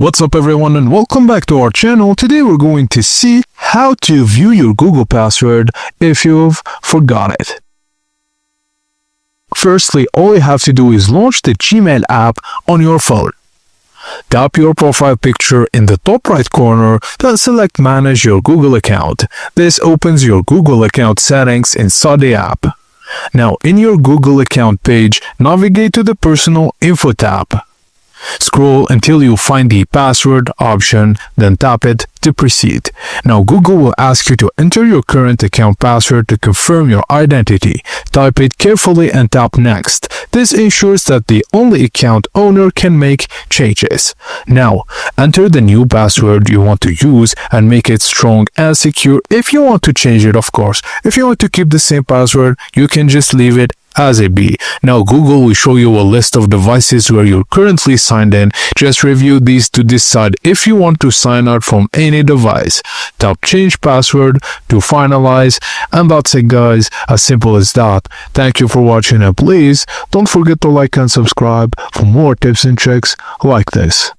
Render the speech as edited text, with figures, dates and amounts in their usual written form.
What's up everyone and welcome back to our channel. Today we're going to see how to view your Google password if you've forgot it. Firstly, all you have to do is launch the Gmail app on your phone. Tap your profile picture in the top right corner, then select Manage your Google account. This opens your Google account settings inside the app. Now, in your Google account page, navigate to the Personal Info tab. Scroll until you find the password option, then tap it to proceed. Now Google will ask you to enter your current account password to confirm your identity. Type it carefully and tap next. This ensures that the only account owner can make changes. Now enter the new password you want to use and make it strong and secure. If you want to change it, of course. If you want to keep the same password, you can just leave it as a B. Now Google will show you a list of devices where you're currently signed in. Just review these to decide if you want to sign out from any device. Tap change password to finalize, and that's it guys, as simple as that. Thank you for watching and please don't forget to like and subscribe for more tips and tricks like this.